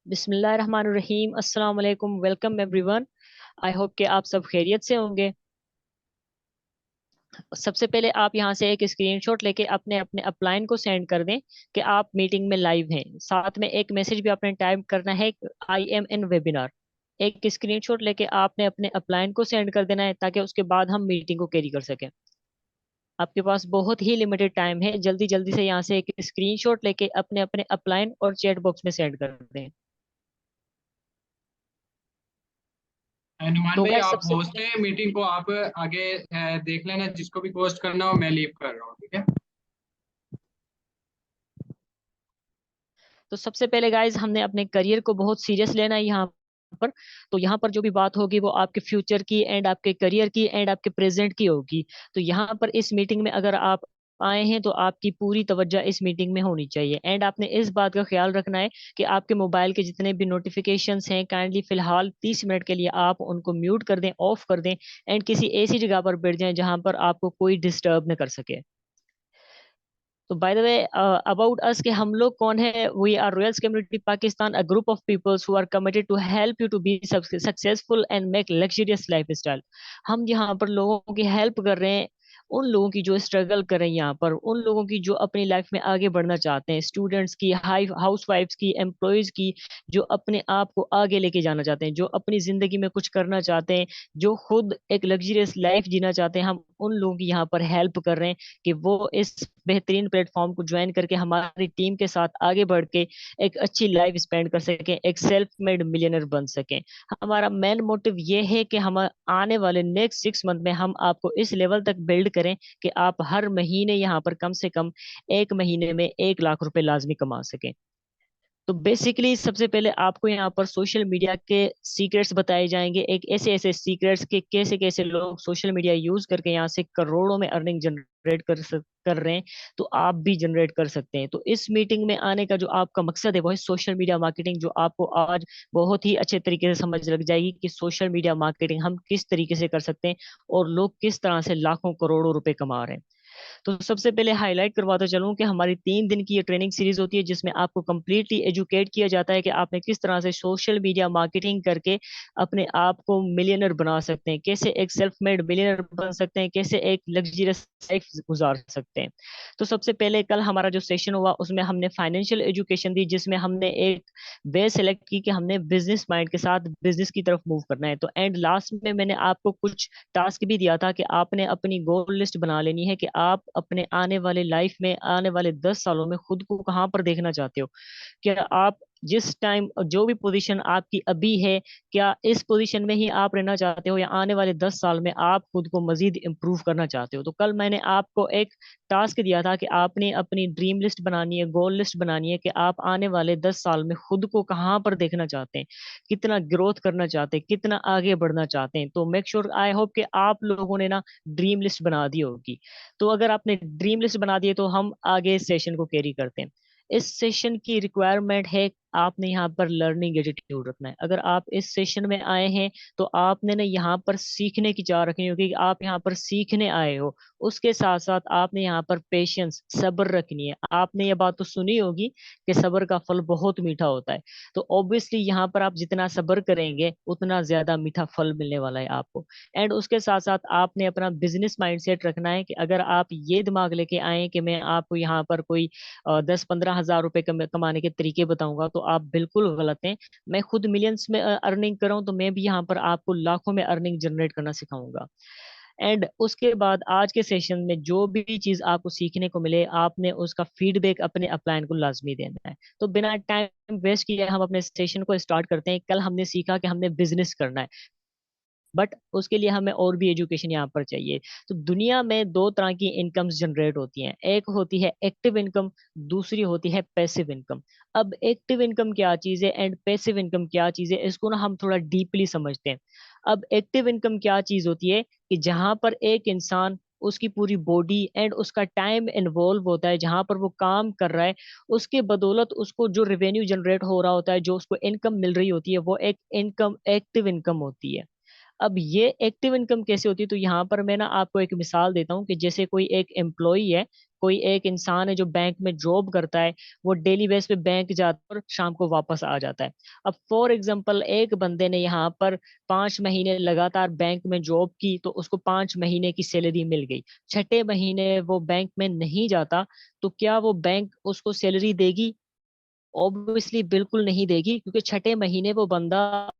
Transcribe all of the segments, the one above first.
बिस्मिल्लाहिर्रहमानिर्रहीम। अस्सलाम वालेकुम। Welcome everyone. आई होप कि आप सब खैरियत से होंगे। सबसे पहले आप यहाँ से एक स्क्रीनशॉट लेके अपने अपने अपलाइन को सेंड कर दें कि आप मीटिंग में लाइव हैं। साथ में एक मैसेज भी आपने टाइप करना है, आई एम इन वेबिनार। एक स्क्रीनशॉट लेके आपने अपने अपलाइन को सेंड कर देना है ताकि उसके बाद हम मीटिंग को कैरी कर सकें। आपके पास बहुत ही लिमिटेड टाइम है, जल्दी जल्दी से यहाँ से एक स्क्रीनशॉट लेके अपने अपने अपलाइन और चैट बॉक्स में सेंड कर दें। नुमान तो भाई, गाइस आप सबसे होस्ट हैं मीटिंग को। आप आगे देख लेना, जिसको भी पोस्ट करना हो। मैं लीव कर रहा हूँ, ठीक है। तो सबसे पहले गाइज हमने अपने करियर को बहुत सीरियस लेना है यहाँ पर। तो यहाँ पर जो भी बात होगी वो आपके फ्यूचर की एंड आपके करियर की एंड आपके प्रेजेंट की होगी। तो यहाँ पर इस मीटिंग में अगर आप आए हैं तो आपकी पूरी तवज्जो इस मीटिंग में होनी चाहिए एंड आपने इस बात का ख्याल रखना है कि आपके मोबाइल के जितने भी नोटिफिकेशंस हैं काइंडली फिलहाल 30 मिनट के लिए आप उनको म्यूट कर दें, ऑफ कर दें एंड किसी ऐसी जगह पर बैठ जाएं जहां पर आपको कोई डिस्टर्ब न कर सके। तो by the way, about us कि हम लोग कौन है, we are royals community Pakistan, a group of peoples who are committed to help you to be successful and make luxurious life style. हम यहाँ पर लोगों की हेल्प कर रहे हैं, उन लोगों की जो स्ट्रगल कर रहे हैं यहाँ पर, उन लोगों की जो अपनी लाइफ में आगे बढ़ना चाहते हैं, स्टूडेंट्स की, हाई हाउस वाइफ्स की, एम्प्लॉयज की, जो अपने आप को आगे लेके जाना चाहते हैं, जो अपनी जिंदगी में कुछ करना चाहते हैं, जो खुद एक लग्जरियस लाइफ जीना चाहते हैं। हम उन लोगों की यहाँ पर हेल्प कर रहे हैं कि वो इस बेहतरीन प्लेटफॉर्म को ज्वाइन करके हमारी टीम के साथ आगे बढ़ के एक अच्छी लाइफ स्पेंड कर सकें, एक सेल्फ मेड मिलियनर बन सकें। हमारा मेन मोटिव ये है कि हम आने वाले नेक्स्ट 6 मंथ में हम आपको इस लेवल तक बिल्ड करें कि आप हर महीने यहाँ पर कम से कम एक महीने में 1 लाख रुपए लाजमी कमा सकें। तो बेसिकली सबसे पहले आपको यहाँ पर सोशल मीडिया के सीक्रेट्स बताए जाएंगे, एक ऐसे ऐसे सीक्रेट्स के कैसे कैसे लोग सोशल मीडिया यूज करके यहाँ से करोड़ों में अर्निंग जनरेट कर रहे हैं। तो आप भी जनरेट कर सकते हैं। तो इस मीटिंग में आने का जो आपका मकसद है वो है सोशल मीडिया मार्केटिंग, जो आपको आज बहुत ही अच्छे तरीके से समझ लग जाएगी कि सोशल मीडिया मार्केटिंग हम किस तरीके से कर सकते हैं और लोग किस तरह से लाखों करोड़ों रुपए कमा रहे हैं। तो सबसे पहले हाईलाइट करवाता चलूं कि हमारी 3 दिन की ये ट्रेनिंग सीरीज होती है जिसमें आपको कंप्लीटली एजुकेट किया जाता है कि आपने किस तरह से सोशल मीडिया मार्केटिंग करके अपने आप को मिलियनर बना सकते हैं, कैसे एक सेल्फ मेड मिलियनर बन सकते हैं, कैसे एक लग्जरियस लाइफ गुजार सकते हैं। तो सबसे पहले कल हमारा जो सेशन हुआ उसमें हमने फाइनेंशियल एजुकेशन दी, जिसमें हमने एक वे सेलेक्ट की कि हमने बिजनेस माइंड के साथ बिजनेस की तरफ मूव करना है। तो एंड लास्ट में मैंने आपको कुछ टास्क भी दिया था कि आपने अपनी गोल लिस्ट बना लेनी है कि आप अपने आने वाले लाइफ में आने वाले 10 सालों में खुद को कहाँ पर देखना चाहते हो। क्या आप जिस टाइम जो भी पोजीशन आपकी अभी है, क्या इस पोजीशन में ही आप रहना चाहते हो या आने वाले 10 साल में आप खुद को मजीद इम्प्रूव करना चाहते हो। तो कल मैंने आपको एक टास्क दिया था कि आपने अपनी ड्रीम लिस्ट बनानी है, गोल लिस्ट बनानी है कि आप आने वाले 10 साल में खुद को कहाँ पर देखना चाहते हैं, कितना ग्रोथ करना चाहते हैं, कितना आगे बढ़ना चाहते हैं। तो मेक श्योर, आई होप कि आप लोगों ने ना ड्रीम लिस्ट बना दी होगी। तो अगर आपने ड्रीम लिस्ट बना दी है तो हम आगे इस सेशन को कैरी करते हैं। इस सेशन की रिक्वायरमेंट है, आपने यहाँ पर लर्निंग एटीट्यूड रखना है। अगर आप इस सेशन में आए हैं तो आपने ना यहाँ पर सीखने की चाह रखनी होगी कि आप यहाँ पर सीखने आए हो। उसके साथ साथ आपने यहाँ पर पेशेंस, सब्र रखनी है। आपने ये बात तो सुनी होगी कि सब्र का फल बहुत मीठा होता है। तो ऑब्वियसली यहाँ पर आप जितना सब्र करेंगे उतना ज्यादा मीठा फल मिलने वाला है आपको। एंड उसके साथ साथ आपने अपना बिजनेस माइंडसेट रखना है कि अगर आप ये दिमाग लेके आए कि मैं आपको यहाँ पर कोई 10-15 हज़ार रुपए कमाने के तरीके बताऊंगा, तो आप बिल्कुल गलत हैं। मैं खुद मिलियंस में अर्निंग कर रहा हूं, तो मैं भी यहाँ पर आपको लाखों में अर्निंग जनरेट करना सिखाऊंगा। एंड उसके बाद आज के सेशन में जो भी चीज आपको सीखने को मिले आपने उसका फीडबैक अपने अपलाइन को लाजमी देना है। तो बिना टाइम वेस्ट किए हम अपने सेशन को स्टार्ट करते हैं। कल हमने सीखा कि हमने बिजनेस करना है, बट उसके लिए हमें और भी एजुकेशन यहाँ पर चाहिए। तो दुनिया में दो तरह की इनकम्स जनरेट होती हैं, एक होती है एक्टिव इनकम, दूसरी होती है पैसिव इनकम। अब एक्टिव इनकम क्या चीज़ है एंड पैसिव इनकम क्या चीज़ है, इसको ना हम थोड़ा डीपली समझते हैं। अब एक्टिव इनकम क्या चीज़ होती है कि जहां पर एक इंसान, उसकी पूरी बॉडी एंड उसका टाइम इन्वॉल्व होता है, जहां पर वो काम कर रहा है, उसके बदौलत उसको जो रेवेन्यू जनरेट हो रहा होता है, जो उसको इनकम मिल रही होती है, वो एक इनकम एक्टिव इनकम होती है। अब ये एक्टिव इनकम कैसे होती है, तो यहाँ पर मैं ना आपको एक मिसाल देता हूँ कि जैसे कोई एक एम्प्लॉई है, कोई एक इंसान है जो बैंक में जॉब करता है, वो डेली बेस पे बैंक जाता है और शाम को वापस आ जाता है। अब फॉर एग्जांपल एक बंदे ने यहाँ पर 5 महीने लगातार बैंक में जॉब की, तो उसको 5 महीने की सैलरी मिल गई। छठे महीने वो बैंक में नहीं जाता, तो क्या वो बैंक उसको सैलरी देगी? ऑब्वियसली बिल्कुल नहीं देगी, क्योंकि छठे महीने वो बंदा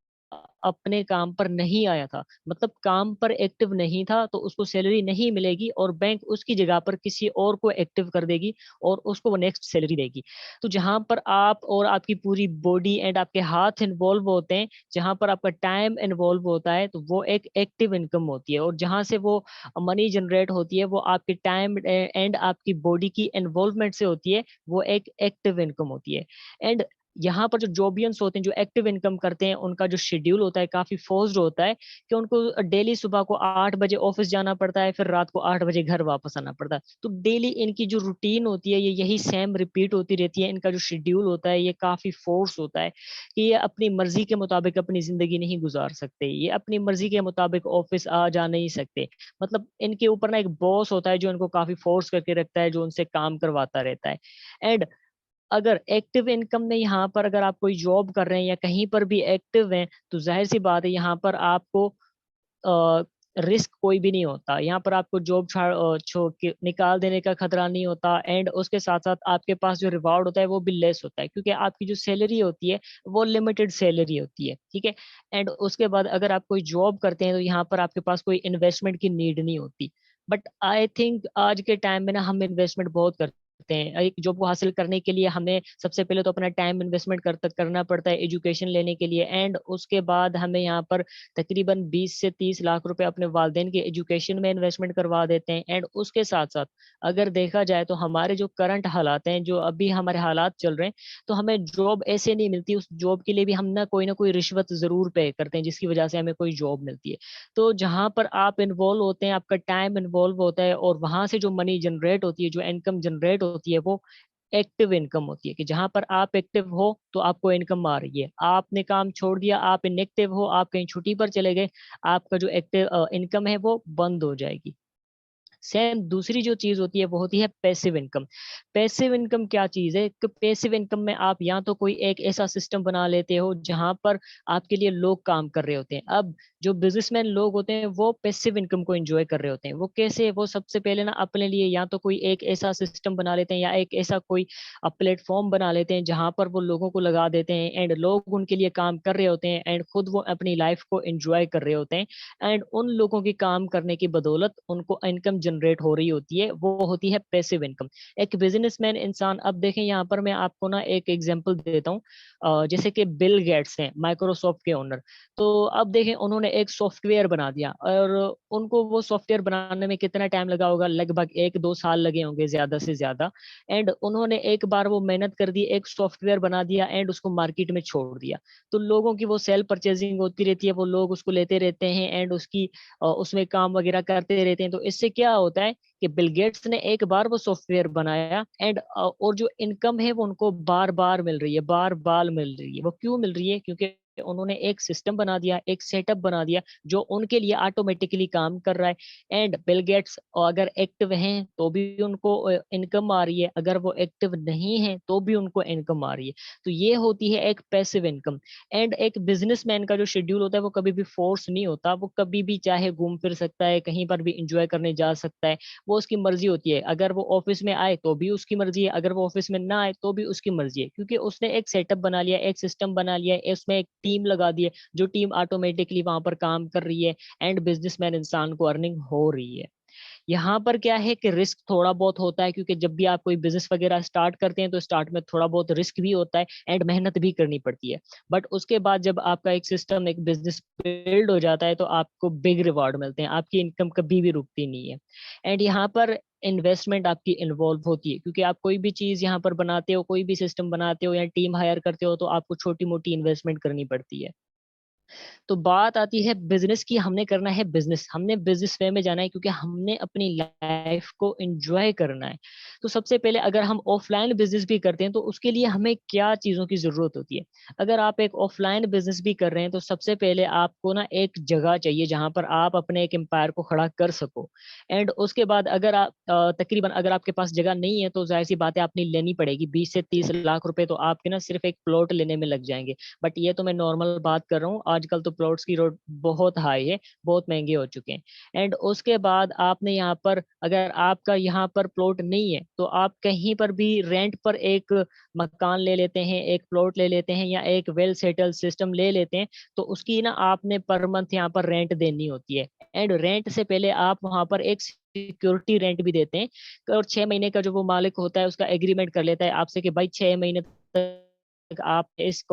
अपने काम पर नहीं आया था, मतलब काम पर एक्टिव नहीं था, तो उसको सैलरी नहीं मिलेगी और बैंक उसकी जगह पर किसी और को एक्टिव कर देगी और उसको वो नेक्स्ट सैलरी देगी। तो जहां पर आप और आपकी पूरी बॉडी एंड आपके हाथ इन्वॉल्व होते हैं, जहां पर आपका टाइम इन्वॉल्व होता है, तो वो एक एक्टिव इनकम होती है। और जहां से वो मनी जनरेट होती है, वो आपके टाइम एंड आपकी बॉडी की इन्वॉल्वमेंट से होती है, वो एक एक्टिव इनकम होती है। एंड यहाँ पर जो जॉबियंस होते हैं, जो एक्टिव इनकम करते हैं, उनका जो शेड्यूल होता है काफी फोर्स्ड होता है, कि उनको डेली सुबह को 8 बजे ऑफिस जाना पड़ता है, फिर रात को 8 बजे घर वापस आना पड़ता है। तो डेली इनकी जो रूटीन होती है, ये यही सेम रिपीट होती रहती है। इनका जो शेड्यूल होता है, ये काफी फोर्स होता है, कि ये अपनी मर्जी के मुताबिक अपनी जिंदगी नहीं गुजार सकते, ये अपनी मर्जी के मुताबिक ऑफिस आ जा नहीं सकते। मतलब इनके ऊपर ना एक बॉस होता है जो इनको काफी फोर्स करके रखता है, जो उनसे काम करवाता रहता है। एंड अगर एक्टिव इनकम में यहाँ पर अगर आप कोई जॉब कर रहे हैं या कहीं पर भी एक्टिव हैं, तो जाहिर सी बात है यहाँ पर आपको रिस्क कोई भी नहीं होता। यहाँ पर आपको जॉब छोड़ के निकाल देने का खतरा नहीं होता। एंड उसके साथ साथ आपके पास जो रिवॉर्ड होता है वो भी लेस होता है, क्योंकि आपकी जो सैलरी होती है वो लिमिटेड सैलरी होती है, ठीक है। एंड उसके बाद अगर आप कोई जॉब करते हैं, तो यहाँ पर आपके पास कोई इन्वेस्टमेंट की नीड नहीं होती। बट आई थिंक आज के टाइम में ना हम इन्वेस्टमेंट बहुत करते हैं। एक जॉब को हासिल करने के लिए हमें सबसे पहले तो अपना टाइम इन्वेस्टमेंट करना पड़ता है एजुकेशन लेने के लिए। एंड उसके बाद हमें यहाँ पर तकरीबन 20 से 30 लाख रुपए अपने वालदेन के एजुकेशन में इन्वेस्टमेंट करवा देते हैं। एंड उसके साथ साथ अगर देखा जाए तो हमारे जो करंट हालात हैं, जो अभी हमारे हालात चल रहे हैं, तो हमें जॉब ऐसे नहीं मिलती। उस जॉब के लिए भी हम ना कोई रिश्वत जरूर पे करते हैं, जिसकी वजह से हमें कोई जॉब मिलती है। तो जहां पर आप इन्वॉल्व होते हैं, आपका टाइम इन्वॉल्व होता है, और वहां से जो मनी जनरेट होती है, जो इनकम जनरेट होती है, वो एक्टिव इनकम होती है। कि जहां पर आप एक्टिव हो तो आपको इनकम आ रही है, आपने काम छोड़ दिया, आप इनएक्टिव हो, आप कहीं छुट्टी पर चले गए, आपका जो एक्टिव इनकम है वो बंद हो जाएगी। सेम दूसरी जो चीज होती है वो होती है पैसिव इनकम। पैसिव इनकम क्या चीज है? कि पैसिव इनकम में आप या तो कोई एक ऐसा सिस्टम बना लेते हो जहां पर आपके लिए लोग काम कर रहे होते हैं। अब जो बिजनेसमैन लोग होते हैं वो पैसिव इनकम को एंजॉय कर रहे होते हैं। वो कैसे? वो सबसे पहले ना अपने लिए या तो कोई एक ऐसा सिस्टम बना लेते हैं, या एक ऐसा कोई प्लेटफॉर्म बना लेते हैं जहां पर वो लोगों को लगा देते हैं, एंड लोग उनके लिए काम कर रहे होते हैं, एंड खुद वो अपनी लाइफ को एंजॉय कर रहे होते हैं। एंड उन लोगों की काम करने की बदौलत उनको इनकम जनरेट हो रही होती है, वो होती है पैसिव इनकम। एक बिजनेसमैन इंसान, अब देखें यहाँ पर मैं आपको ना एक एग्जांपल देता हूँ। जैसे कि बिल गेट्स हैं, माइक्रोसॉफ्ट के ओनर। तो अब देखें, उन्होंने एक सॉफ्टवेयर बना दिया, और उनको वो सॉफ्टवेयर बनाने में कितना टाइम लगा होगा? लगभग 1-2 साल लगे होंगे ज्यादा से ज्यादा। एंड उन्होंने एक बार वो मेहनत कर दी, एक सॉफ्टवेयर बना दिया, एंड उसको मार्केट में छोड़ दिया। तो लोगों की वो सेल परचेजिंग होती रहती है, वो लोग उसको लेते रहते हैं, एंड उसकी उसमें काम वगैरह करते रहते हैं। तो इससे क्या होता है कि बिल गेट्स ने एक बार वो सॉफ्टवेयर बनाया, एंड और जो इनकम है वो उनको बार बार मिल रही है, बार बार मिल रही है। वो क्यों मिल रही है? क्योंकि उन्होंने एक सिस्टम बना दिया, एक सेटअप बना दिया, जो उनके लिए ऑटोमेटिकली काम कर रहा है। एंड बिल गेट्स अगर एक्टिव हैं तो भी उनको इनकम आ रही है, अगर वो एक्टिव नहीं है तो भी उनको इनकम आ रही है। तो ये होती है एक पैसिव इनकम। एंड एक बिजनेसमैन का जो शेड्यूल होता है वो कभी भी फोर्स नहीं होता। वो कभी भी चाहे घूम फिर सकता है, कहीं पर भी इंजॉय करने जा सकता है। वो उसकी मर्जी होती है। अगर वो ऑफिस में आए तो भी उसकी मर्जी है, अगर वो ऑफिस में ना आए तो भी उसकी मर्जी है, क्योंकि उसने एक सेटअप बना लिया, एक सिस्टम बना लिया, उसमें एक टीम लगा दी है, जो टीम ऑटोमेटिकली वहां पर काम कर रही है, एंड बिजनेसमैन इंसान को अर्निंग हो रही है। यहाँ पर क्या है कि रिस्क थोड़ा बहुत होता है, क्योंकि जब भी आप कोई बिजनेस वगैरह स्टार्ट करते हैं तो स्टार्ट में थोड़ा बहुत रिस्क भी होता है, एंड मेहनत भी करनी पड़ती है। बट उसके बाद जब आपका एक सिस्टम, एक बिजनेस बिल्ड हो जाता है, तो आपको बिग रिवॉर्ड मिलते हैं, आपकी इनकम कभी भी रुकती नहीं है। एंड यहाँ पर इन्वेस्टमेंट आपकी इन्वॉल्व होती है, क्योंकि आप कोई भी चीज यहाँ पर बनाते हो, कोई भी सिस्टम बनाते हो या टीम हायर करते हो, तो आपको छोटी मोटी इन्वेस्टमेंट करनी पड़ती है। तो बात आती है बिजनेस की, हमने करना है बिजनेस, हमने बिजनेस वे में जाना है क्योंकि हमने अपनी लाइफ को एंजॉय करना है। तो सबसे पहले अगर हम ऑफलाइन बिजनेस भी करते हैं तो उसके लिए हमें क्या चीज़ों की ज़रूरत होती है। अगर आप एक ऑफलाइन बिजनेस भी कर रहे हैं तो सबसे पहले आपको ना एक जगह चाहिए जहाँ पर आप अपने एक एम्पायर को खड़ा कर सको। एंड उसके बाद अगर आप तकरीबन अगर आपके पास जगह नहीं है तो जाहिर सी बात है आपने लेनी पड़ेगी। 20 से 30 लाख रुपए तो आपके ना सिर्फ एक प्लॉट लेने में लग जाएंगे। बट ये तो मैं नॉर्मल बात कर रहा हूँ, आजकल तो प्लॉट्स की रोड बहुत हाई है, बहुत महंगे हो चुके हैं। एंड उसके बाद आपने यहाँ पर, अगर आपका यहाँ पर प्लॉट नहीं है तो आप कहीं पर भी रेंट पर एक मकान ले लेते हैं, एक प्लॉट ले लेते हैं या एक वेल सेटल सिस्टम ले लेते हैं। तो उसकी ना आपने पर मंथ यहाँ पर रेंट देनी होती है। एंड रेंट से पहले आप वहाँ पर एक सिक्योरिटी रेंट भी देते हैं। और 6 महीने का जो वो मालिक होता है उसका एग्रीमेंट कर लेता है आपसे कि भाई 6 महीने तक आप इस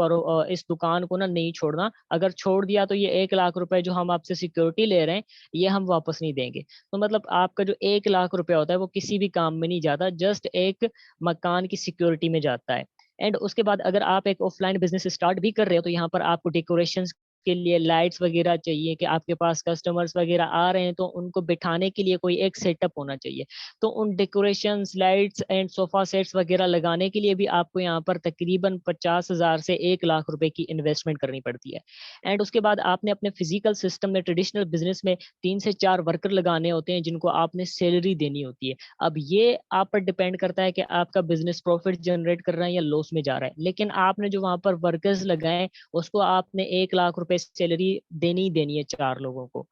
दुकान को ना नहीं छोड़ना। अगर छोड़ दिया तो ये 1 लाख रुपए जो हम आपसे सिक्योरिटी ले रहे हैं ये हम वापस नहीं देंगे। तो मतलब आपका जो 1 लाख रुपया होता है वो किसी भी काम में नहीं जाता, जस्ट एक मकान की सिक्योरिटी में जाता है। एंड उसके बाद अगर आप एक ऑफलाइन बिजनेस स्टार्ट भी कर रहे हो तो यहाँ पर आपको डेकोरेशन के लिए लाइट्स वगैरह चाहिए कि आपके पास कस्टमर्स वगैरह आ रहे हैं तो उनको बिठाने के लिए कोई एक सेटअप होना चाहिए। तो उन decorations, lights and sofa sets वगैरह लगाने के लिए भी आपको यहाँ पर तकरीबन 50,000 से 1 लाख रुपए की इन्वेस्टमेंट करनी पड़ती है। एंड उसके बाद आपने अपने फिजिकल सिस्टम में, ट्रेडिशनल बिजनेस में 3 से 4 वर्कर लगाने होते हैं जिनको आपने सैलरी देनी होती है। अब ये आप पर डिपेंड करता है कि आपका बिजनेस प्रॉफिट जनरेट कर रहा है या लॉस में जा रहा है। लेकिन आपने जो वहां पर वर्कर्स लगाए उसको आपने 1 लाख रुपए सैलरी देनी ही देनी है 4 लोगों को।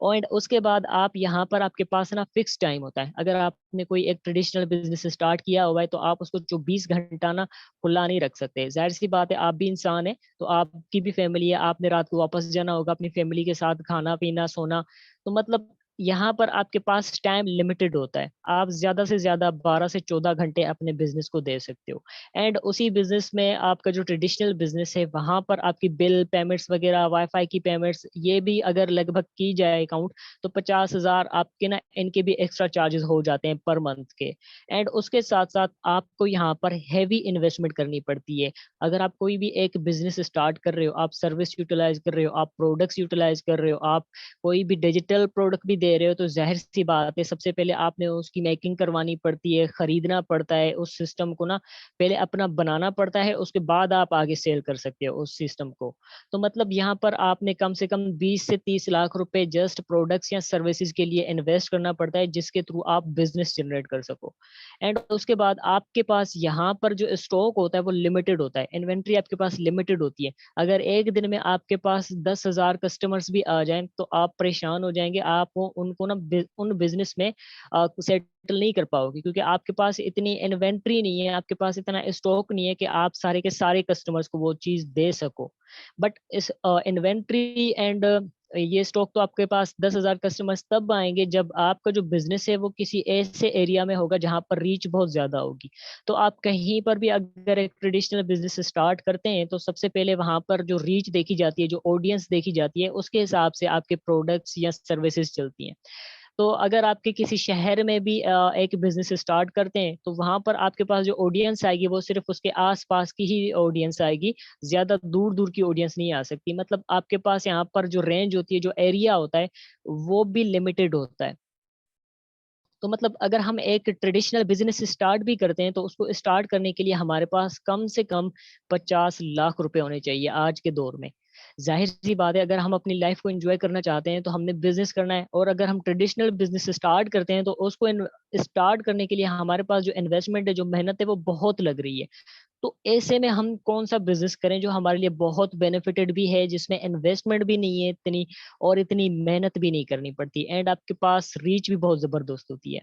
और उसके बाद आप यहाँ पर आपके पास ना फिक्स टाइम होता है। अगर आपने कोई एक ट्रेडिशनल बिजनेस स्टार्ट किया हुआ है तो आप उसको 24 घंटा ना खुला नहीं रख सकते। जाहिर सी बात है आप भी इंसान है, तो आपकी भी फैमिली है, आपने रात को वापस जाना होगा अपनी फैमिली के साथ, खाना पीना सोना। तो मतलब यहाँ पर आपके पास टाइम लिमिटेड होता है। आप ज्यादा से ज्यादा 12 से 14 घंटे अपने बिजनेस को दे सकते हो। एंड उसी बिजनेस में आपका जो ट्रेडिशनल बिजनेस है वहां पर आपकी बिल पेमेंट्स वगैरह, वाईफाई की पेमेंट्स, ये भी अगर लगभग की जाए अकाउंट तो 50,000 आपके ना इनके भी एक्स्ट्रा चार्जेस हो जाते हैं पर मंथ के। एंड उसके साथ साथ आपको यहाँ पर हैवी इन्वेस्टमेंट करनी पड़ती है। अगर आप कोई भी एक बिजनेस स्टार्ट कर रहे हो, आप सर्विस यूटिलाइज कर रहे हो, आप प्रोडक्ट्स यूटिलाइज कर रहे हो, आप कोई भी डिजिटल प्रोडक्ट भी दे रहे हो, तो जाहिर सी बात है सबसे पहले आपने उसकी मेकिंग करवानी पड़ती है, खरीदना पड़ता है उस सिस्टम को ना, पहले अपना बनाना पड़ता है, उसके बाद आप आगे सेल कर सकते हो उस सिस्टम को। तो मतलब यहाँ पर आपने कम से कम 20 से 30 लाख रुपए जस्ट प्रोडक्ट्स या सर्विसेज के लिए इन्वेस्ट करना पड़ता है जिसके थ्रू आप बिजनेस जनरेट कर सको। एंड उसके बाद आपके पास यहाँ पर जो स्टॉक होता है वो लिमिटेड होता है, इन्वेंट्री आपके पास लिमिटेड होती है। अगर एक दिन में आपके पास 10,000 कस्टमर्स भी आ जाएं तो आप परेशान हो जाएंगे, आप उनको ना उन बिजनेस में सेटल नहीं कर पाओगे क्योंकि आपके पास इतनी इन्वेंट्री नहीं है, आपके पास इतना स्टॉक नहीं है कि आप सारे के सारे कस्टमर्स को वो चीज दे सको। बट इस इन्वेंट्री एंड ये स्टॉक तो आपके पास 10,000 कस्टमर्स तब आएंगे जब आपका जो बिजनेस है वो किसी ऐसे एरिया में होगा जहां पर रीच बहुत ज्यादा होगी। तो आप कहीं पर भी अगर एक ट्रेडिशनल बिजनेस स्टार्ट करते हैं तो सबसे पहले वहां पर जो रीच देखी जाती है, जो ऑडियंस देखी जाती है, उसके हिसाब से आपके प्रोडक्ट्स या सर्विसेज चलती हैं। तो अगर आपके किसी शहर में भी एक बिजनेस स्टार्ट करते हैं तो वहां पर आपके पास जो ऑडियंस आएगी वो सिर्फ उसके आसपास की ही ऑडियंस आएगी, ज्यादा दूर दूर की ऑडियंस नहीं आ सकती। मतलब आपके पास यहाँ पर जो रेंज होती है, जो एरिया होता है, वो भी लिमिटेड होता है। तो मतलब अगर हम एक ट्रेडिशनल बिजनेस स्टार्ट भी करते हैं तो उसको स्टार्ट करने के लिए हमारे पास कम से कम 50 लाख रुपए होने चाहिए आज के दौर में। जाहिर सी बात है अगर हम अपनी लाइफ को एंजॉय करना चाहते हैं तो हमने बिजनेस करना है, और अगर हम ट्रेडिशनल बिजनेस स्टार्ट करते हैं तो उसको स्टार्ट करने के लिए हमारे पास जो इन्वेस्टमेंट है, जो मेहनत है, वो बहुत लग रही है। तो ऐसे में हम कौन सा बिजनेस करें जो हमारे लिए बहुत बेनिफिटेड भी है, जिसमें इन्वेस्टमेंट भी नहीं है इतनी और इतनी मेहनत भी नहीं करनी पड़ती, एंड आपके पास रीच भी बहुत जबरदस्त होती है।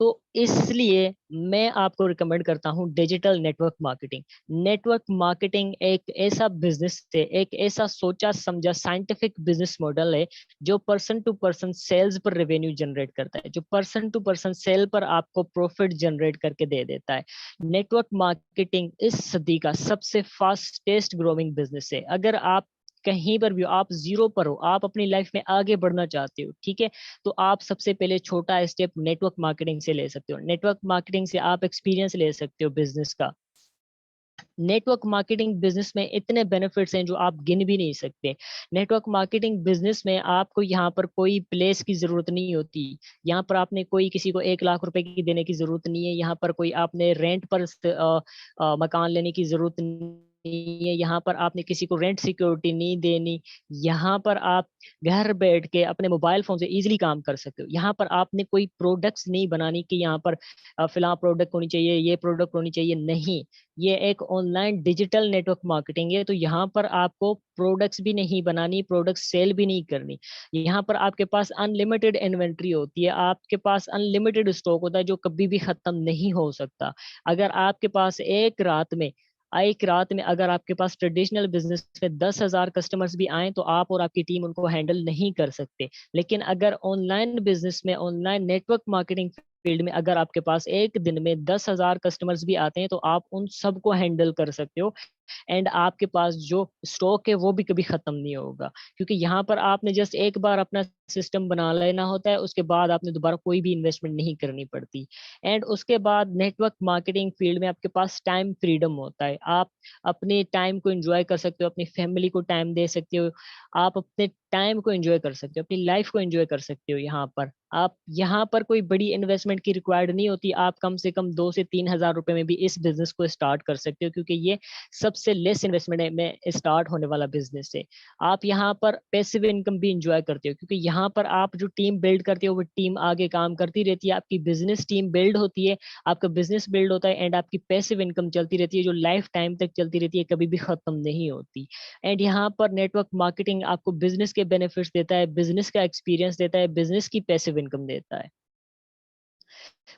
तो इसलिए मैं आपको रिकमेंड करता हूँ digital network marketing. Network marketing एक ऐसा बिजनेस है, एक ऐसा सोचा समझा साइंटिफिक बिजनेस मॉडल है जो पर्सन टू पर्सन सेल्स पर रेवेन्यू जनरेट करता है, जो पर्सन टू पर्सन सेल पर आपको प्रॉफिट जनरेट करके दे देता है। नेटवर्क मार्केटिंग इस सदी का सबसे फास्टेस्ट ग्रोइंग बिजनेस है। अगर आप कहीं पर भी हो, आप जीरो पर हो, आप अपनी लाइफ में आगे बढ़ना चाहते हो, ठीक है, तो आप सबसे पहले छोटा स्टेप नेटवर्क मार्केटिंग से ले सकते हो। नेटवर्क मार्केटिंग से आप एक्सपीरियंस ले सकते हो बिजनेस का। नेटवर्क मार्केटिंग बिजनेस में इतने बेनिफिट्स हैं जो आप गिन भी नहीं सकते। नेटवर्क मार्केटिंग बिजनेस में आपको यहाँ पर कोई प्लेस की जरूरत नहीं होती। यहाँ पर आपने कोई किसी को 1 लाख रुपए की देने की जरूरत नहीं है। यहाँ पर कोई आपने रेंट पर मकान लेने की जरूरत नहीं है। यहाँ पर आपने किसी को रेंट सिक्योरिटी नहीं देनी। यहाँ पर आप घर बैठ के अपने मोबाइल फोन से इजीली काम कर सकते हो। यहाँ पर आपने कोई प्रोडक्ट्स नहीं बनानी कि यहाँ पर फिलहाल प्रोडक्ट होनी चाहिए, ये प्रोडक्ट होनी चाहिए, नहीं। ये एक ऑनलाइन डिजिटल नेटवर्क मार्केटिंग है। तो यहाँ पर आपको प्रोडक्ट्स भी नहीं बनानी, प्रोडक्ट्स सेल भी नहीं करनी। यहाँ पर आपके पास अनलिमिटेड इन्वेंट्री होती है, आपके पास अनलिमिटेड स्टॉक होता है जो कभी भी खत्म नहीं हो सकता। अगर आपके पास एक रात में अगर आपके पास ट्रेडिशनल बिजनेस में 10,000 कस्टमर्स भी आए तो आप और आपकी टीम उनको हैंडल नहीं कर सकते। लेकिन अगर ऑनलाइन बिजनेस में, ऑनलाइन नेटवर्क मार्केटिंग फील्ड में अगर आपके पास एक दिन में 10,000 कस्टमर्स भी आते हैं तो आप उन सबको हैंडल कर सकते हो। एंड आपके पास जो स्टॉक है वो भी कभी खत्म नहीं होगा, क्योंकि यहाँ पर आपने जस्ट एक बार अपना सिस्टम बना लेना होता है, उसके बाद आपने दोबारा कोई भी इन्वेस्टमेंट नहीं करनी पड़ती। एंड उसके बाद नेटवर्क मार्केटिंग फील्ड में आपके पास टाइम फ्रीडम होता है। आप अपने टाइम को एंजॉय कर सकते हो, अपनी फैमिली को टाइम दे सकते हो, आप अपने टाइम को एंजॉय कर सकते हो, अपनी लाइफ को एंजॉय कर सकते हो। यहाँ पर कोई बड़ी इन्वेस्टमेंट की रिक्वायर्ड नहीं होती। आप कम से कम 2 से 3 हज़ार रुपए में भी इस बिजनेस को स्टार्ट कर सकते हो, क्योंकि ये सबसे लेस इन्वेस्टमेंट में स्टार्ट होने वाला बिजनेस है। आप यहाँ पर पैसिव इनकम भी इंजॉय करते हो, क्योंकि यहाँ पर आप जो टीम बिल्ड करते हो वो टीम आगे काम करती रहती है, आपकी बिजनेस टीम बिल्ड होती है, आपका बिजनेस बिल्ड होता है, एंड आपकी पैसिव इनकम चलती रहती है जो लाइफ टाइम तक चलती रहती है, कभी भी खत्म नहीं होती। एंड यहाँ पर नेटवर्क मार्केटिंग आपको बिजनेस के बेनिफिट्स देता है, बिजनेस का एक्सपीरियंस देता है, बिजनेस की पैसिव इनकम देता है।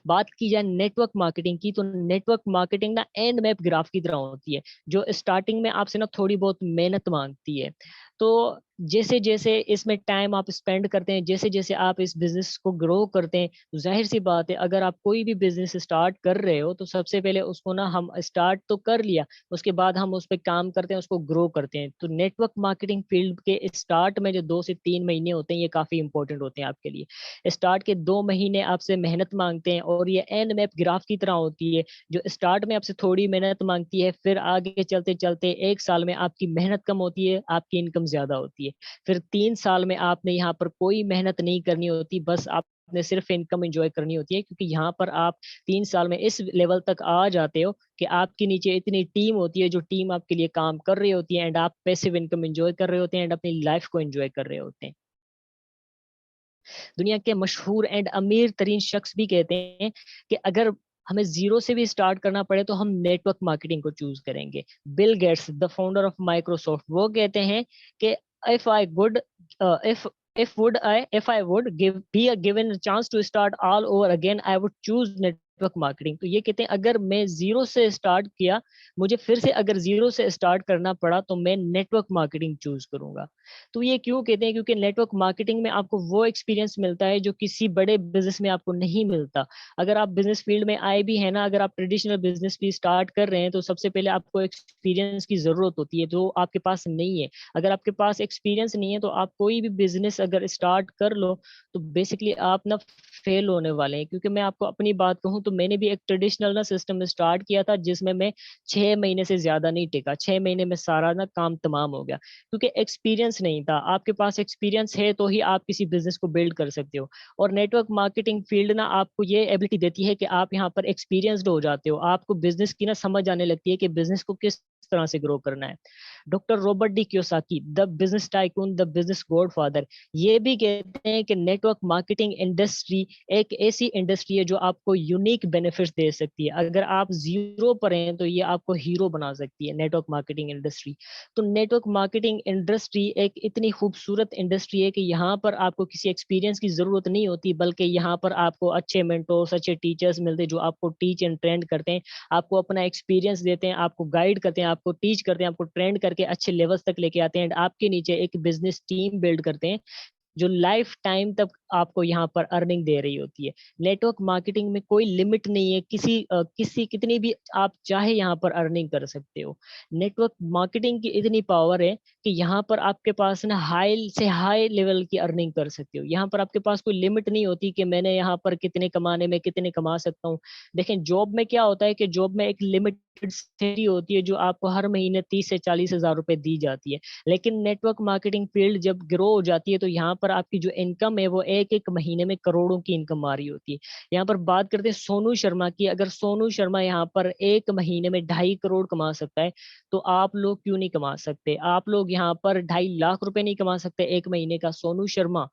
बात की जाए नेटवर्क मार्केटिंग की, तो नेटवर्क मार्केटिंग ना एंड मैप ग्राफ की तरह होती है, जो स्टार्टिंग में आपसे ना थोड़ी बहुत मेहनत मांगती है। तो जैसे जैसे इसमें टाइम आप स्पेंड करते हैं, जैसे जैसे आप इस बिजनेस को ग्रो करते हैं, तो जाहिर सी बात है, अगर आप कोई भी बिजनेस स्टार्ट कर रहे हो तो सबसे पहले उसको ना हम स्टार्ट तो कर लिया, उसके बाद हम उस पर काम करते हैं, उसको ग्रो करते हैं। तो नेटवर्क मार्केटिंग फील्ड के स्टार्ट में जो 2 से 3 महीने होते हैं ये काफी इंपॉर्टेंट होते हैं आपके लिए। स्टार्ट के 2 महीने आपसे मेहनत मांगते हैं, और ये एंड मैप ग्राफ की तरह होती है, जो स्टार्ट में आपसे थोड़ी मेहनत मांगती है, फिर आगे चलते चलते 1 साल में आपकी मेहनत कम होती है, आपकी इनकम ज्यादा होती है। फिर 3 साल में आपने यहाँ पर कोई मेहनत नहीं करनी होती, बस आपने सिर्फ इनकम एंजॉय करनी होती है, क्योंकि यहाँ पर आप 3 साल में इस लेवल तक आ जाते हो कि आपके नीचे इतनी टीम होती है जो टीम आपके लिए काम कर रही होती है, एंड आप पैसिव इनकम एंजॉय कर रहे होते हैं, एंड अपनी लाइफ को एंजॉय कर रहे होते हैं। दुनिया के मशहूर एंड अमीर तरीन शख्स भी कहते हैं कि अगर हमें जीरो से भी स्टार्ट करना पड़े तो हम नेटवर्क मार्केटिंग को चूज करेंगे। Bill Gates, the founder of Microsoft, वो कहते हैं कि if I good if if I would be given a chance to start all over again, I would choose network marketing. तो ये कहते हैं अगर मैं जीरो से स्टार्ट किया, मुझे फिर से अगर जीरो से स्टार्ट करना पड़ा तो मैं नेटवर्क मार्केटिंग चूज करूंगा। तो ये क्यों कहते हैं? क्योंकि नेटवर्क मार्केटिंग में आपको वो एक्सपीरियंस मिलता है जो किसी बड़े बिजनेस में आपको नहीं मिलता। अगर आप बिजनेस फील्ड में आए भी है ना, अगर आप ट्रेडिशनल बिजनेस भी स्टार्ट कर रहे हैं, तो सबसे पहले आपको एक्सपीरियंस की जरूरत होती है जो आपके पास नहीं है। अगर आपके पास एक्सपीरियंस नहीं है तो आप कोई भी बिजनेस अगर स्टार्ट कर लो तो बेसिकली आप ना फेल होने वाले हैं। क्योंकि मैं आपको अपनी बात कहूँ तो मैंने भी एक ट्रेडिशनल ना सिस्टम स्टार्ट किया था जिसमें मैं 6 महीने से ज्यादा नहीं टिका। 6 महीने में सारा ना काम तमाम हो गया, क्योंकि एक्सपीरियंस नहीं था। आपके पास एक्सपीरियंस है तो ही आप किसी बिजनेस को बिल्ड कर सकते हो। और नेटवर्क मार्केटिंग फील्ड ना आपको ये एबिलिटी देती है कि आप यहाँ पर एक्सपीरियंसड हो जाते हो, आपको बिजनेस की ना समझ आने लगती है कि बिजनेस को किस तरह से ग्रो करना है। Doctor Robert D Kiyosaki, the business tycoon, the business godfather, ये भी कहते हैं कि नेटवर्क मार्केटिंग इंडस्ट्री एक ऐसी इंडस्ट्री है जो आपको यूनिक बेनिफिट्स दे सकती है। अगर आप जीरो पर हैं तो ये आपको हीरो बना सकती है, नेटवर्क मार्केटिंग इंडस्ट्री। तो नेटवर्क मार्केटिंग इंडस्ट्री एक इतनी खूबसूरत इंडस्ट्री है कि यहाँ पर आपको किसी एक्सपीरियंस की जरूरत नहीं होती, बल्कि यहाँ पर आपको अच्छे मेंटोर्स, अच्छे टीचर्स मिलते हैं जो आपको टीच एंड ट्रेंड करते हैं, आपको अपना एक्सपीरियंस देते हैं, आपको गाइड करते हैं, आपको टीच करते हैं, आपको ट्रेंड करके अच्छे लेवल्स तक लेके आते हैं, एंड आपके नीचे एक बिजनेस टीम बिल्ड करते हैं जो लाइफ टाइम तक आपको यहाँ पर अर्निंग दे रही होती है। नेटवर्क मार्केटिंग में कोई लिमिट नहीं है, किसी कितनी भी आप चाहे यहाँ पर अर्निंग कर सकते हो। नेटवर्क मार्केटिंग की इतनी पावर है कि यहाँ पर आपके पास ना हाई से हाई लेवल की अर्निंग कर सकते हो। यहाँ पर आपके पास कोई लिमिट नहीं होती कि मैंने यहाँ पर कितने कमाने में कितने कमा सकता हूँ। देखें, जॉब में क्या होता है कि जॉब में एक लिमिट सैलरी होती है जो आपको हर महीने 30 से 40 हज़ार रुपए दी जाती है। लेकिन नेटवर्क मार्केटिंग फील्ड जब ग्रो हो जाती है तो यहाँ पर आपकी जो इनकम है वो एक एक महीने में करोड़ों की इनकम आ रही होती है। यहाँ पर बात करते हैं सोनू शर्मा की। अगर सोनू शर्मा यहाँ पर एक महीने में 2.5 करोड़ कमा सकता है तो आप लोग क्यों नहीं कमा सकते? आप लोग यहाँ पर 2.5 लाख रुपए नहीं कमा सकते एक महीने का? सोनू शर्मा,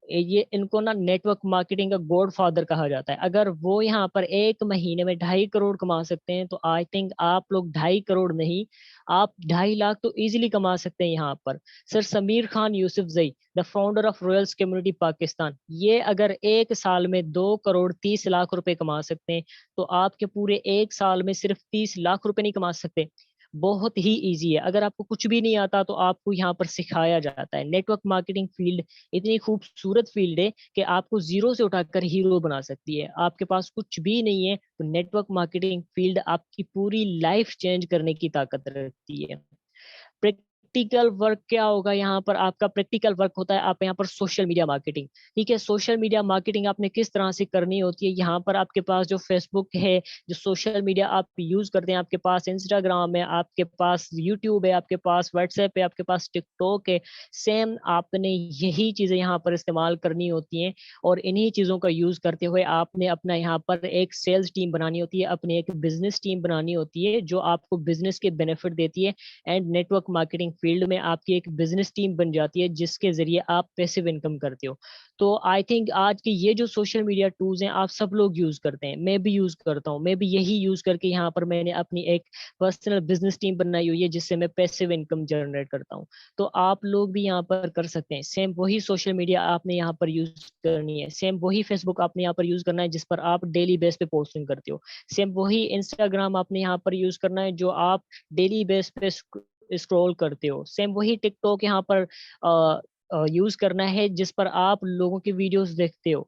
ये इनको ना नेटवर्क मार्केटिंग का गॉड फादर कहा जाता है। अगर वो यहाँ पर एक महीने में 2.5 करोड़ कमा सकते हैं तो आई थिंक आप लोग 2.5 करोड़ नहीं, आप 2.5 लाख तो इजीली कमा सकते हैं यहाँ पर। Sir Sameer Khan Yousafzai, the founder of Royals community Pakistan, ये अगर एक साल में 2 करोड़ 30 लाख रुपए कमा सकते हैं तो आपके पूरे एक साल में सिर्फ 30 लाख रुपए नहीं कमा सकते? बहुत ही इजी है। अगर आपको कुछ भी नहीं आता तो आपको यहाँ पर सिखाया जाता है। नेटवर्क मार्केटिंग फील्ड इतनी खूबसूरत फील्ड है कि आपको जीरो से उठाकर हीरो बना सकती है। आपके पास कुछ भी नहीं है तो नेटवर्क मार्केटिंग फील्ड आपकी पूरी लाइफ चेंज करने की ताकत रखती है। प्रैक्टिकल वर्क क्या होगा यहाँ पर? आपका प्रैक्टिकल वर्क होता है आप यहाँ पर सोशल मीडिया मार्केटिंग। ठीक है, सोशल मीडिया मार्केटिंग आपने किस तरह से करनी होती है? यहाँ पर आपके पास जो फेसबुक है, जो सोशल मीडिया आप यूज करते हैं, आपके पास इंस्टाग्राम है, आपके पास यूट्यूब है, आपके पास व्हाट्सएप है, आपके पास टिकटॉक है, सेम आपने यही चीजें यहाँ पर इस्तेमाल करनी होती हैं। और इन्हीं चीजों का यूज करते हुए आपने अपना यहाँ पर एक सेल्स टीम बनानी होती है, अपनी एक बिजनेस टीम बनानी होती है जो आपको बिजनेस के बेनिफिट देती है। एंड नेटवर्क मार्केटिंग फील्ड में आपकी एक बिजनेस टीम बन जाती है जिसके जरिए आप पैसिव इनकम करते हो। तो आई थिंक आज के ये जो सोशल मीडिया टूल्स हैं आप सब लोग यूज करते हैं, मैं भी यूज करता हूँ। मैं भी यही यूज करके यहाँ पर मैंने अपनी एक पर्सनल बिजनेस टीम बनाई हुई है जिससे मैं पैसिव इनकम जनरेट करता हूँ। तो आप लोग भी यहाँ पर कर सकते हैं। सेम वही सोशल मीडिया आपने यहाँ पर यूज करनी है, सेम वही फेसबुक आपने यहाँ पर यूज करना है जिस पर आप डेली बेस पे पोस्टिंग करते हो, सेम वही इंस्टाग्राम आपने यहाँ पर यूज करना है जो आप डेली बेस पे स्क्रॉल करते हो, सेम वही टिकटॉक यहाँ पर यूज करना है जिस पर आप लोगों की वीडियोस देखते हो।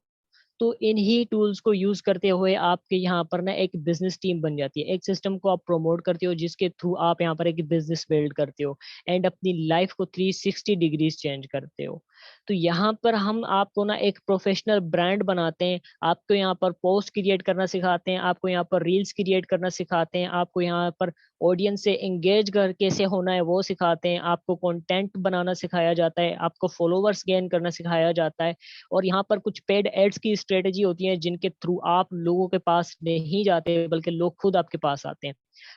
तो इन्हीं टूल्स को यूज करते हुए आपके यहाँ पर ना एक बिजनेस टीम बन जाती है, एक सिस्टम को आप प्रमोट करते हो जिसके थ्रू आप यहाँ पर एक बिजनेस बिल्ड करते हो एंड अपनी लाइफ को 360 डिग्रीज चेंज करते हो। तो यहाँ पर हम आपको ना एक प्रोफेशनल ब्रांड बनाते हैं, आपको यहाँ पर पोस्ट क्रिएट करना सिखाते हैं, आपको यहाँ पर रील्स क्रिएट करना सिखाते हैं, आपको यहाँ पर ऑडियंस से एंगेज कर कैसे होना है वो सिखाते हैं, आपको कंटेंट बनाना सिखाया जाता है, आपको फॉलोवर्स गेन करना सिखाया जाता है। और यहाँ पर कुछ पेड एड्स की स्ट्रेटेजी होती है जिनके थ्रू आप लोगों के पास नहीं जाते बल्कि लोग खुद आपके पास आते हैं।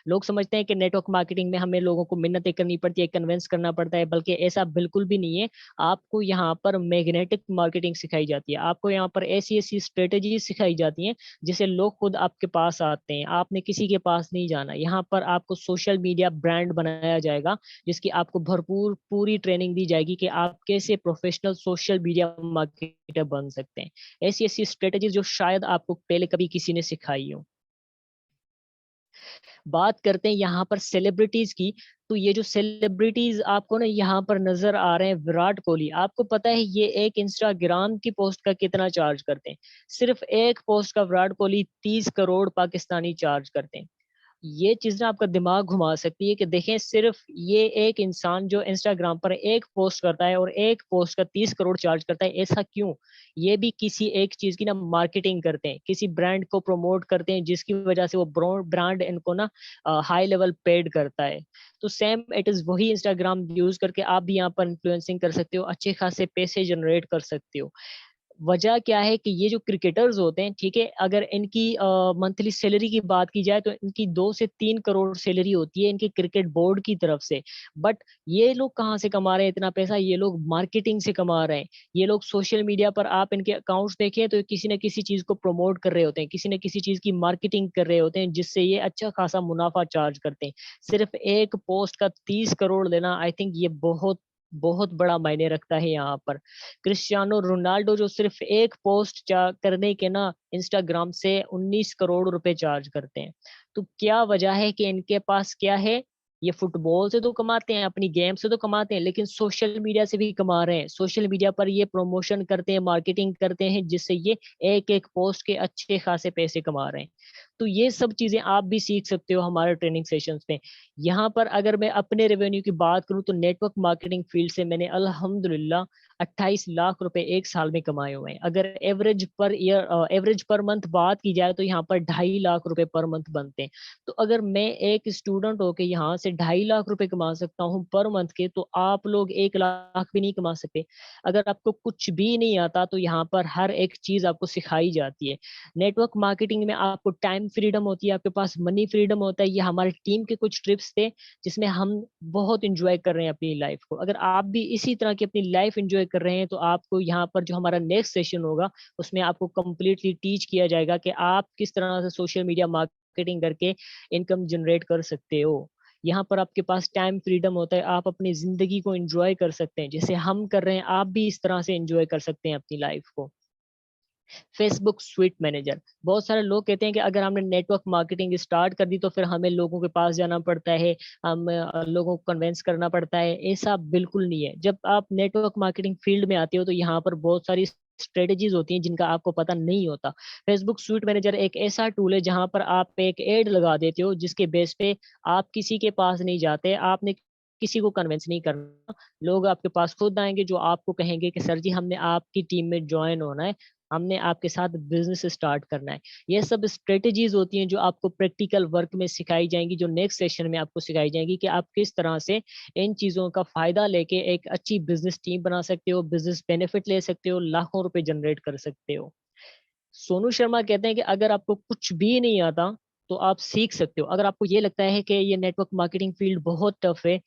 लोग समझते हैं कि नेटवर्क मार्केटिंग में हमें लोगों को मिन्नतें करनी पड़ती है, कन्विंस करना पड़ता है, बल्कि ऐसा बिल्कुल भी नहीं है। आपको यहाँ पर मैग्नेटिक मार्केटिंग सिखाई जाती है, आपको यहाँ पर ऐसी ऐसी स्ट्रेटेजी सिखाई जाती हैं जिससे लोग खुद आपके पास आते हैं, आपने किसी के पास नहीं जाना। यहाँ पर आपको सोशल मीडिया ब्रांड बनाया जाएगा जिसकी आपको भरपूर पूरी ट्रेनिंग दी जाएगी कि आप कैसे प्रोफेशनल सोशल मीडिया मार्केटर बन सकते हैं। ऐसी ऐसी स्ट्रेटेजी जो शायद आपको पहले कभी किसी ने सिखाई हो। बात करते हैं यहाँ पर सेलिब्रिटीज की। तो ये जो सेलिब्रिटीज आपको ना यहाँ पर नजर आ रहे हैं, विराट कोहली, आपको पता है ये एक इंस्टाग्राम की पोस्ट का कितना चार्ज करते हैं? सिर्फ एक पोस्ट का विराट कोहली 30 करोड़ पाकिस्तानी चार्ज करते हैं। ये चीज ना आपका दिमाग घुमा सकती है कि देखें, सिर्फ ये एक इंसान जो इंस्टाग्राम पर एक पोस्ट करता है और एक पोस्ट का 30 करोड़ चार्ज करता है, ऐसा क्यों? ये भी किसी एक चीज की ना मार्केटिंग करते हैं, किसी ब्रांड को प्रमोट करते हैं जिसकी वजह से वो ब्रांड इनको ना हाई लेवल पेड करता है। तो सेम इट इज वही इंस्टाग्राम यूज करके आप भी यहाँ पर इन्फ्लुएंसिंग कर सकते हो, अच्छे खासे पैसे जनरेट कर सकते हो। वजह क्या है कि ये जो क्रिकेटर्स होते हैं, ठीक है, अगर इनकी मंथली सैलरी की बात की जाए तो इनकी 2 से 3 करोड़ सैलरी होती है इनके क्रिकेट बोर्ड की तरफ से। बट ये लोग कहाँ से कमा रहे हैं इतना पैसा? ये लोग मार्केटिंग से कमा रहे हैं। ये लोग सोशल मीडिया पर आप इनके अकाउंट्स देखें तो किसी न किसी चीज को प्रमोट कर रहे होते हैं, किसी न किसी चीज की मार्केटिंग कर रहे होते हैं जिससे ये अच्छा खासा मुनाफा चार्ज करते हैं। सिर्फ एक पोस्ट का 30 करोड़ लेना, आई थिंक ये बहुत बहुत बड़ा मायने रखता है यहाँ पर। क्रिस्टियानो रोनाल्डो जो सिर्फ एक पोस्ट करने के ना इंस्टाग्राम से 19 करोड़ रुपए चार्ज करते हैं। तो क्या वजह है कि इनके पास क्या है? ये फुटबॉल से तो कमाते हैं, अपनी गेम से तो कमाते हैं, लेकिन सोशल मीडिया से भी कमा रहे हैं। सोशल मीडिया पर ये प्रमोशन करते हैं, मार्केटिंग करते हैं जिससे ये एक एक पोस्ट के अच्छे खासे पैसे कमा रहे हैं। तो ये सब चीजें आप भी सीख सकते हो हमारे ट्रेनिंग सेशंस में। यहाँ पर अगर मैं अपने रेवेन्यू की बात करूँ तो नेटवर्क मार्केटिंग फील्ड से मैंने अल्हम्दुलिल्लाह 28 लाख रुपए एक साल में कमाए हुए हैं। अगर एवरेज पर मंथ बात की जाए तो यहाँ पर 2.5 लाख रुपए पर मंथ बनते हैं। तो अगर मैं एक स्टूडेंट होके यहाँ से 2.5 लाख रुपए कमा सकता हूँ पर मंथ के, तो आप लोग 1 लाख भी नहीं कमा सकते। अगर आपको कुछ भी नहीं आता तो यहाँ पर हर एक चीज आपको सिखाई जाती है। नेटवर्क मार्केटिंग में आपको टाइम फ्रीडम होती है, आपके पास मनी फ्रीडम होता है। ये हमारे टीम के कुछ ट्रिप्स थे जिसमें हम बहुत इंजॉय कर रहे हैं अपनी लाइफ को। अगर आप भी इसी तरह की अपनी लाइफ इंजॉय कर रहे हैं तो आपको यहाँ पर जो हमारा नेक्स्ट सेशन होगा उसमें आपको कंप्लीटली टीच किया जाएगा कि आप किस तरह से सोशल मीडिया मार्केटिंग करके इनकम जनरेट कर सकते हो। यहाँ पर आपके पास टाइम फ्रीडम होता है, आप अपनी जिंदगी को एंजॉय कर सकते हैं। जैसे हम कर रहे हैं आप भी इस तरह से एंजॉय कर सकते हैं अपनी लाइफ को। फेसबुक स्वीट मैनेजर, बहुत सारे लोग कहते हैं कि अगर हमने नेटवर्क मार्केटिंग स्टार्ट कर दी तो फिर हमें लोगों के पास जाना पड़ता है, हम लोगों को कन्वेंस करना पड़ता है। ऐसा बिल्कुल नहीं है। जब आप नेटवर्क मार्केटिंग फील्ड में आते हो तो यहाँ पर बहुत सारी स्ट्रेटेजीज होती हैं जिनका आपको पता नहीं होता। फेसबुक स्वीट मैनेजर एक ऐसा टूल है जहां पर आप एक एड लगा देते हो जिसके बेस पे आप किसी के पास नहीं जाते, आपने किसी को कन्विंस नहीं करना। लोग आपके पास खुद आएंगे जो आपको कहेंगे कि सर जी हमने आपकी टीम में ज्वाइन होना है, हमने आपके साथ बिजनेस स्टार्ट करना है। ये सब स्ट्रेटेजीज होती हैं जो आपको प्रैक्टिकल वर्क में सिखाई जाएंगी, जो नेक्स्ट सेशन में आपको सिखाई जाएंगी कि आप किस तरह से इन चीजों का फायदा लेके एक अच्छी बिजनेस टीम बना सकते हो, बिजनेस बेनिफिट ले सकते हो, लाखों रुपए जनरेट कर सकते हो। सोनू शर्मा कहते हैं कि अगर आपको कुछ भी नहीं आता तो आप सीख सकते हो। अगर आपको ये लगता है कि ये नेटवर्क मार्केटिंग फील्ड बहुत टफ है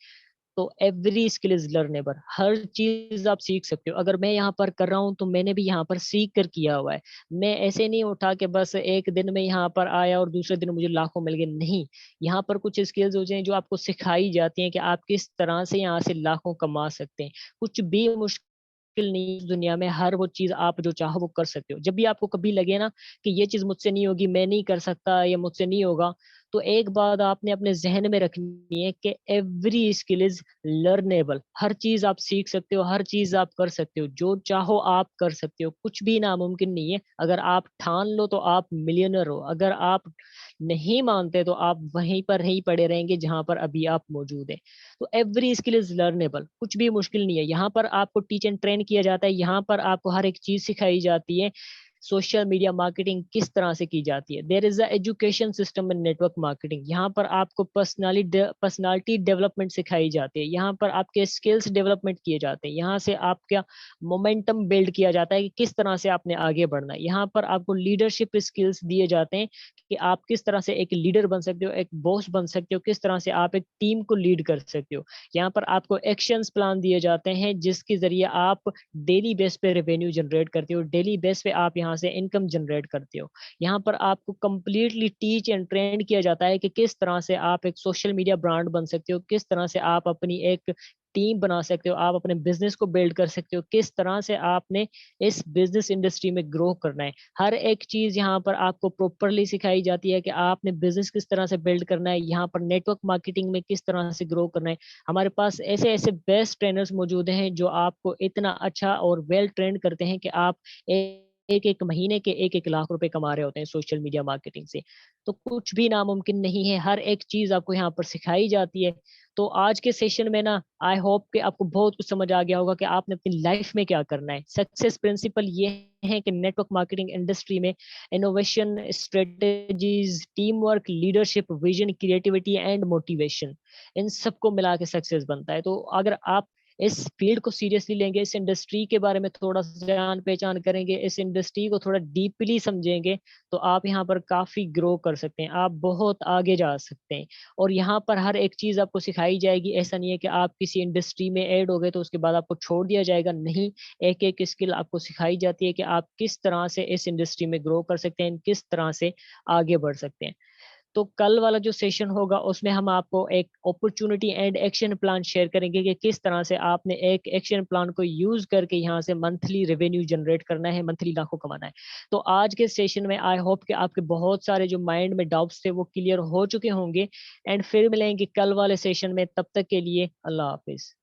तो एवरी स्किल इज लर्नेबल, हर चीज आप सीख सकते हो। अगर मैं यहाँ पर कर रहा हूँ तो मैंने भी यहाँ पर सीख कर किया हुआ है। मैं ऐसे नहीं उठा कि बस एक दिन में यहाँ पर आया और दूसरे दिन मुझे लाखों मिल गए, नहीं। यहाँ पर कुछ स्किल्स होते हैं जो आपको सिखाई जाती हैं कि आप किस तरह से यहाँ से लाखों कमा सकते हैं। कुछ भी मुश्किल नहीं है दुनिया में, हर वो चीज आप जो चाहो वो कर सकते हो। जब भी आपको कभी लगे ना कि ये चीज मुझसे नहीं होगी, मैं नहीं कर सकता, ये मुझसे नहीं होगा, तो एक बात आपने अपने जहन में रखनी है कि एवरी स्किल इज लर्नेबल। हर चीज आप सीख सकते हो, हर चीज आप कर सकते हो, जो चाहो आप कर सकते हो। कुछ भी नामुमकिन नहीं है। अगर आप ठान लो तो आप मिलियनर हो, अगर आप नहीं मानते तो आप वहीं पर ही पड़े रहेंगे जहां पर अभी आप मौजूद हैं। तो एवरी स्किल इज लर्नेबल, कुछ भी मुश्किल नहीं है। यहाँ पर आपको टीच एंड ट्रेन किया जाता है, यहाँ पर आपको हर एक चीज सिखाई जाती है। सोशल मीडिया मार्केटिंग किस तरह से की जाती है, there is a education system in network marketing. यहाँ पर आपको पर्सनालिटी डेवलपमेंट सिखाई जाती है, यहाँ पर आपके स्किल्स डेवलपमेंट किए जाते हैं, यहाँ से आपका मोमेंटम बिल्ड किया जाता है कि किस तरह से आपने आगे बढ़ना है। यहाँ पर आपको लीडरशिप स्किल्स दिए जाते हैं कि आप किस तरह से एक लीडर बन सकते हो, एक बॉस बन सकते हो, किस तरह से आप एक टीम को लीड कर सकते हो। यहाँ पर आपको एक्शंस प्लान दिए जाते हैं जिसके जरिए आप डेली बेस पे रेवेन्यू जनरेट करते हो, डेली बेस पे आप यहाँ से इनकम जनरेट करते हो। यहाँ पर आपको कंप्लीटली टीच एंड ट्रेन किया जाता है कि किस तरह से आप एक सोशल मीडिया ब्रांड बन सकते हो, किस तरह से आप अपनी एक टीम बना सकते हो, आप अपने बिजनेस को बिल्ड कर सकते हो, किस तरह से आपने इस बिजनेस इंडस्ट्री में ग्रो करना है। हर एक चीज यहाँ पर आपको प्रॉपरली सिखाई जाती है कि आपने बिजनेस किस तरह से बिल्ड करना है, यहाँ पर नेटवर्क मार्केटिंग में किस तरह से ग्रो करना है। हमारे पास ऐसे ऐसे बेस्ट ट्रेनर्स मौजूद हैं जो आपको इतना अच्छा और वेल ट्रेंड करते हैं कि आप एक एक महीने के 1-1 लाख रुपए कमा रहे होते हैं सोशल मीडिया मार्केटिंग से। तो कुछ भी नामुमकिन नहीं है, हर एक चीज आपको यहाँ पर सिखाई जाती है। तो आज के सेशन में ना आई होप कि आपको बहुत कुछ समझ आ गया होगा कि आपने अपनी लाइफ में क्या करना है। सक्सेस प्रिंसिपल ये है कि नेटवर्क मार्केटिंग इंडस्ट्री में innovation, strategies, team work, leadership, vision, creativity and motivation, इन सबको मिला के सक्सेस बनता है। तो अगर आप इस फील्ड को सीरियसली लेंगे, इस इंडस्ट्री के बारे में थोड़ा सा जान पहचान करेंगे, इस इंडस्ट्री को थोड़ा डीपली समझेंगे, तो आप यहाँ पर काफी ग्रो कर सकते हैं, आप बहुत आगे जा सकते हैं। और यहाँ पर हर एक चीज आपको सिखाई जाएगी। ऐसा नहीं है कि आप किसी इंडस्ट्री में ऐड हो गए तो उसके बाद आपको छोड़ दिया जाएगा, नहीं। एक एक स्किल आपको सिखाई जाती है कि आप किस तरह से इस इंडस्ट्री में ग्रो कर सकते हैं, किस तरह से आगे बढ़ सकते हैं। तो कल वाला जो सेशन होगा उसमें हम आपको एक opportunity and action plan share करेंगे कि किस तरह से आपने एक एक्शन प्लान को यूज करके यहाँ से मंथली रेवेन्यू जनरेट करना है, मंथली लाखों कमाना है। तो आज के सेशन में आई होप कि आपके बहुत सारे जो माइंड में डाउट्स थे वो क्लियर हो चुके होंगे। एंड फिर मिलेंगे कल वाले सेशन में, तब तक के लिए अल्लाह हाफिज।